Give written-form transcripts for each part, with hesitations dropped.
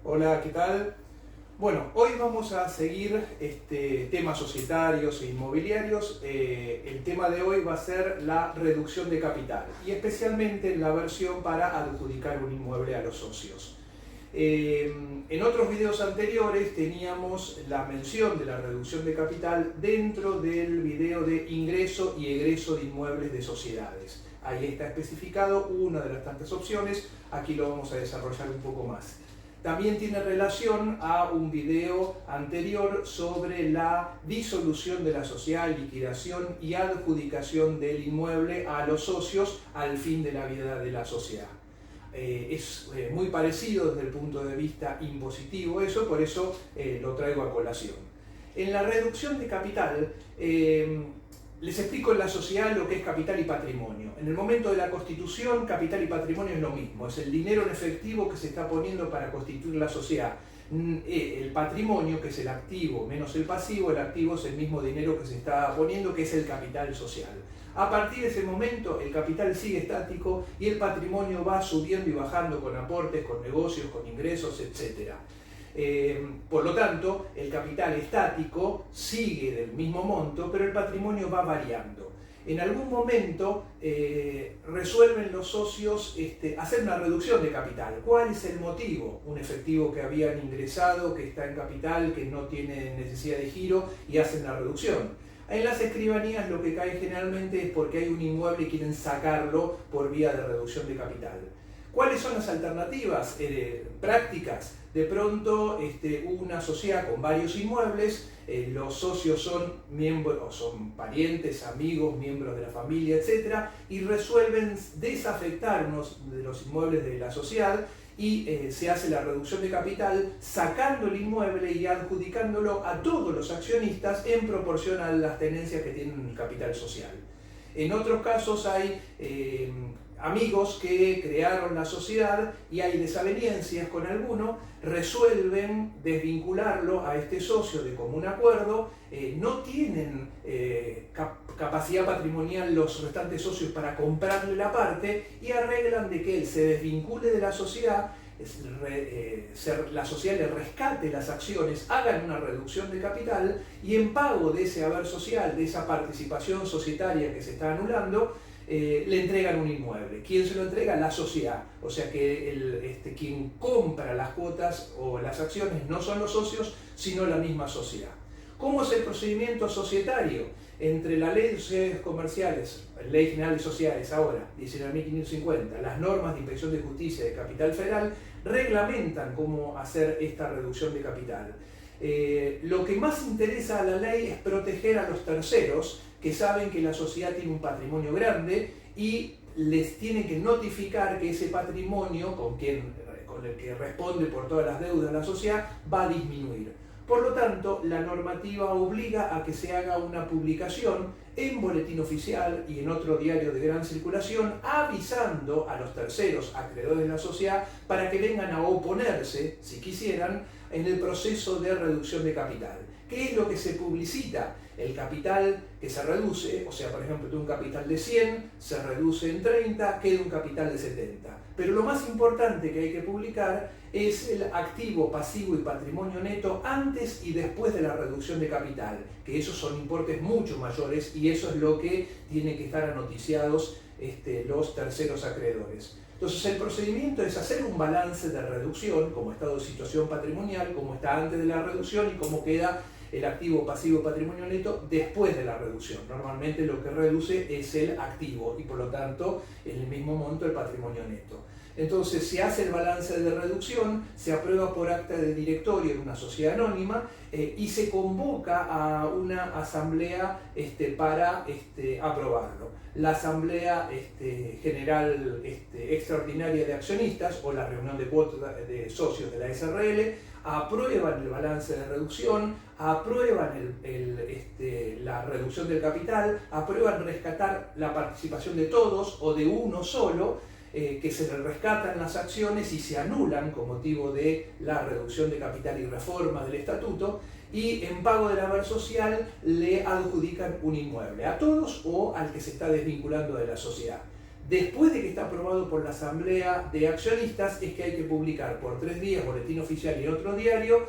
Hola, ¿qué tal? Bueno, hoy vamos a seguir temas societarios e inmobiliarios. El tema de hoy va a ser la reducción de capital y especialmente la versión para adjudicar un inmueble a los socios. En otros videos anteriores teníamos la mención de la reducción de capital dentro del video de ingreso y egreso de inmuebles de sociedades. Ahí está especificado una de las tantas opciones, aquí lo vamos a desarrollar un poco más. También tiene relación a un video anterior sobre la disolución de la sociedad, liquidación y adjudicación del inmueble a los socios al fin de la vida de la sociedad. Es muy parecido desde el punto de vista impositivo eso, por eso lo traigo a colación. En la reducción de capital, les explico en la sociedad lo que es capital y patrimonio. En el momento de la constitución, capital y patrimonio es lo mismo, es el dinero en efectivo que se está poniendo para constituir la sociedad. El patrimonio, que es el activo menos el pasivo, el activo es el mismo dinero que se está poniendo, que es el capital social. A partir de ese momento, el capital sigue estático y el patrimonio va subiendo y bajando con aportes, con negocios, con ingresos, etc. Por lo tanto, el capital estático sigue del mismo monto, pero el patrimonio va variando. En algún momento resuelven los socios hacer una reducción de capital. ¿Cuál es el motivo? Un efectivo que habían ingresado, que está en capital, que no tiene necesidad de giro y hacen la reducción. En las escribanías lo que cae generalmente es porque hay un inmueble y quieren sacarlo por vía de reducción de capital. ¿Cuáles son las alternativas prácticas? De pronto una sociedad con varios inmuebles, los socios son miembros, son parientes, amigos, miembros de la familia, etc. Y resuelven desafectar unos de los inmuebles de la sociedad y se hace la reducción de capital sacando el inmueble y adjudicándolo a todos los accionistas en proporción a las tenencias que tienen el capital social. En otros casos hay amigos que crearon la sociedad y hay desavenencias con alguno, resuelven desvincularlo a este socio de común acuerdo, no tienen capacidad patrimonial los restantes socios para comprarle la parte y arreglan de que él se desvincule de la sociedad, la sociedad le rescate las acciones, hagan una reducción de capital y en pago de ese haber social, de esa participación societaria que se está anulando, le entregan un inmueble. ¿Quién se lo entrega? La sociedad. O sea que quien compra las cuotas o las acciones no son los socios, sino la misma sociedad. ¿Cómo es el procedimiento societario? Entre la Ley de Sociedades Comerciales, Ley General de Sociedades ahora, 19.550, las normas de Inspección de Justicia de Capital Federal, reglamentan cómo hacer esta reducción de capital. Lo que más interesa a la ley es proteger a los terceros que saben que la sociedad tiene un patrimonio grande y les tiene que notificar que ese patrimonio con el que responde por todas las deudas de la sociedad va a disminuir. Por lo tanto, la normativa obliga a que se haga una publicación en boletín oficial y en otro diario de gran circulación avisando a los terceros acreedores de la sociedad para que vengan a oponerse, si quisieran, en el proceso de reducción de capital. ¿Qué es lo que se publicita? El capital que se reduce, o sea, por ejemplo, un capital de 100, se reduce en 30, queda un capital de 70. Pero lo más importante que hay que publicar es el activo, pasivo y patrimonio neto antes y después de la reducción de capital, que esos son importes mucho mayores y eso es lo que tienen que estar anoticiados los terceros acreedores. Entonces el procedimiento es hacer un balance de reducción, como estado de situación patrimonial, cómo está antes de la reducción y cómo queda el activo, pasivo, patrimonio neto después de la reducción. Normalmente lo que reduce es el activo y por lo tanto en el mismo monto el patrimonio neto. Entonces se hace el balance de reducción, se aprueba por acta de directorio en una sociedad anónima y se convoca a una asamblea para aprobarlo. La asamblea general extraordinaria de accionistas o la reunión de cuotas de socios de la SRL aprueban el balance de reducción, aprueban la reducción del capital, aprueban rescatar la participación de todos o de uno solo, que se le rescatan las acciones y se anulan con motivo de la reducción de capital y reforma del estatuto y en pago del haber social le adjudican un inmueble a todos o al que se está desvinculando de la sociedad. Después de que está aprobado por la Asamblea de Accionistas, es que hay que publicar por 3 días, boletín oficial y otro diario,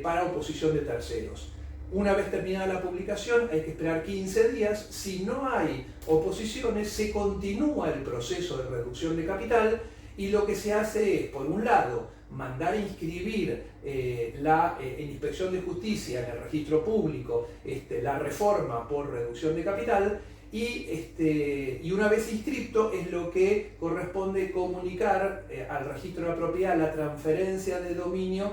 para oposición de terceros. Una vez terminada la publicación, hay que esperar 15 días. Si no hay oposiciones, se continúa el proceso de reducción de capital y lo que se hace es, por un lado, mandar a inscribir en Inspección de Justicia, en el registro público, la reforma por reducción de capital. Y una vez inscripto es lo que corresponde comunicar al registro de la propiedad la transferencia de dominio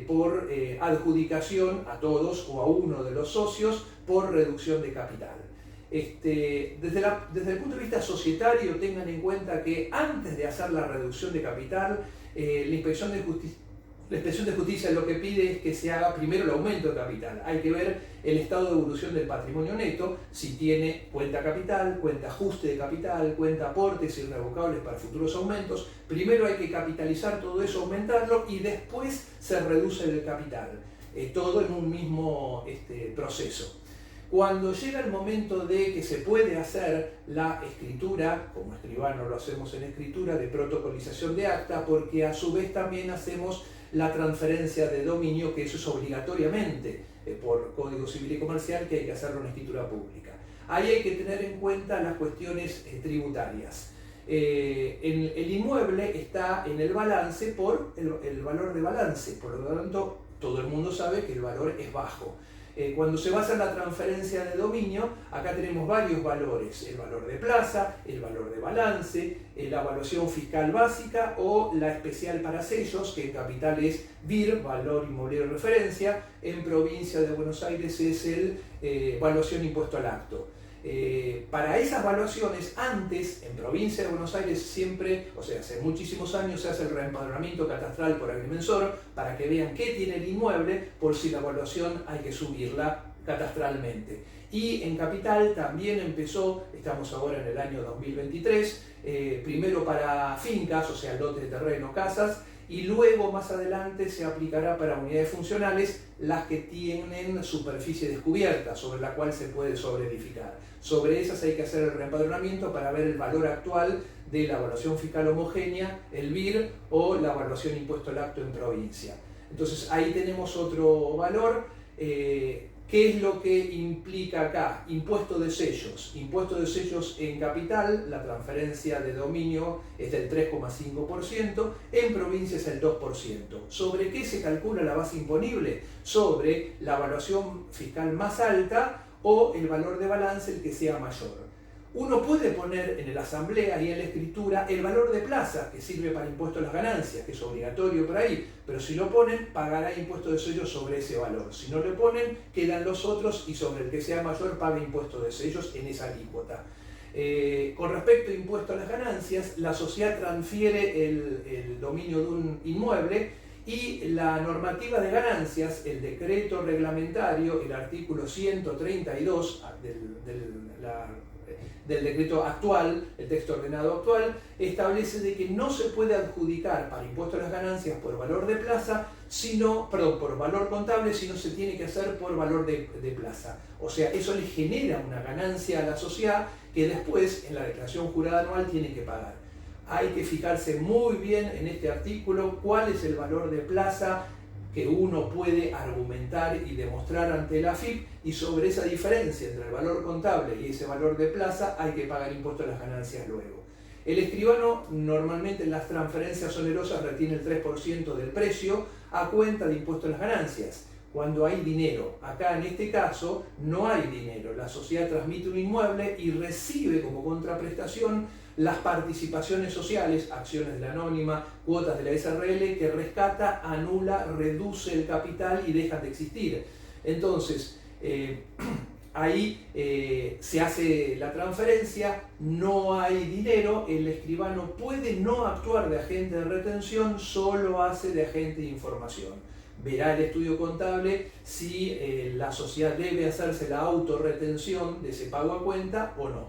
por adjudicación a todos o a uno de los socios por reducción de capital. Desde el punto de vista societario, tengan en cuenta que antes de hacer la reducción de capital, la Inspección de Justicia lo que pide es que se haga primero el aumento de capital. Hay que ver el estado de evolución del patrimonio neto, si tiene cuenta capital, cuenta ajuste de capital, cuenta aportes irrevocables para futuros aumentos. Primero hay que capitalizar todo eso, aumentarlo y después se reduce el capital. Todo en un mismo proceso. Cuando llega el momento de que se puede hacer la escritura, como escribano lo hacemos en escritura, de protocolización de acta, porque a su vez también hacemos la transferencia de dominio, que eso es obligatoriamente por Código Civil y Comercial, que hay que hacerlo en escritura pública. Ahí hay que tener en cuenta las cuestiones tributarias. El inmueble está en el balance por el valor de balance, por lo tanto todo el mundo sabe que el valor es bajo. Cuando se va a hacer la transferencia de dominio, acá tenemos varios valores: el valor de plaza, el valor de balance, la evaluación fiscal básica o la especial para sellos, que en capital es VIR, valor inmobiliario de referencia, en provincia de Buenos Aires es el evaluación impuesto al acto. Para esas valuaciones, antes, en provincia de Buenos Aires siempre, o sea, hace muchísimos años se hace el reempadronamiento catastral por agrimensor para que vean qué tiene el inmueble, por si la evaluación hay que subirla catastralmente. Y en capital también empezó, estamos ahora en el año 2023, primero para fincas, o sea, lotes de terreno, casas, y luego más adelante se aplicará para unidades funcionales las que tienen superficie descubierta sobre la cual se puede sobreedificar. Sobre esas hay que hacer el reempadronamiento para ver el valor actual de la evaluación fiscal homogénea, el VIR o la evaluación impuesto al acto en provincia. Entonces ahí tenemos otro valor. ¿Qué es lo que implica acá? Impuesto de sellos. Impuesto de sellos en capital, la transferencia de dominio es del 3,5%, en provincia es el 2%. ¿Sobre qué se calcula la base imponible? Sobre la evaluación fiscal más alta o el valor de balance, el que sea mayor. Uno puede poner en la asamblea y en la escritura el valor de plaza, que sirve para impuesto a las ganancias, que es obligatorio por ahí, pero si lo ponen, pagará impuesto de sellos sobre ese valor. Si no lo ponen, quedan los otros y sobre el que sea mayor paga impuesto de sellos en esa alícuota. Con respecto a impuesto a las ganancias, la sociedad transfiere el dominio de un inmueble y la normativa de ganancias, el decreto reglamentario, el artículo 132 del decreto actual, el texto ordenado actual, establece de que no se puede adjudicar para impuesto a las ganancias por valor de plaza, por valor contable, sino se tiene que hacer por valor de plaza. O sea, eso le genera una ganancia a la sociedad que después en la declaración jurada anual tiene que pagar. Hay que fijarse muy bien en este artículo cuál es el valor de plaza que uno puede argumentar y demostrar ante la AFIP, y sobre esa diferencia entre el valor contable y ese valor de plaza hay que pagar impuesto a las ganancias luego. El escribano normalmente en las transferencias onerosas retiene el 3% del precio a cuenta de impuesto a las ganancias, cuando hay dinero. Acá en este caso no hay dinero, la sociedad transmite un inmueble y recibe como contraprestación las participaciones sociales, acciones de la anónima, cuotas de la SRL, que rescata, anula, reduce el capital y dejan de existir. Entonces, ahí se hace la transferencia, no hay dinero, el escribano puede no actuar de agente de retención, solo hace de agente de información. Verá el estudio contable si la sociedad debe hacerse la autorretención de ese pago a cuenta o no.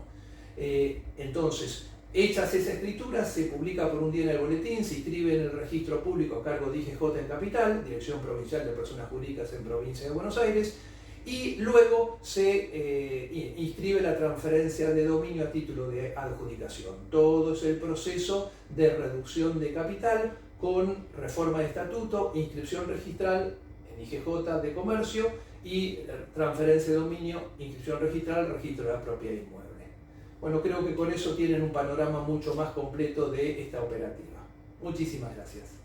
Entonces, hechas esas escrituras, se publica por un día en el boletín, se inscribe en el registro público a cargo de IGJ en capital, Dirección Provincial de Personas Jurídicas en Provincia de Buenos Aires, y luego se inscribe la transferencia de dominio a título de adjudicación. Todo es el proceso de reducción de capital con reforma de estatuto, inscripción registral en IGJ de comercio y transferencia de dominio, inscripción registral, registro de la propiedad inmueble. Bueno, creo que con eso tienen un panorama mucho más completo de esta operativa. Muchísimas gracias.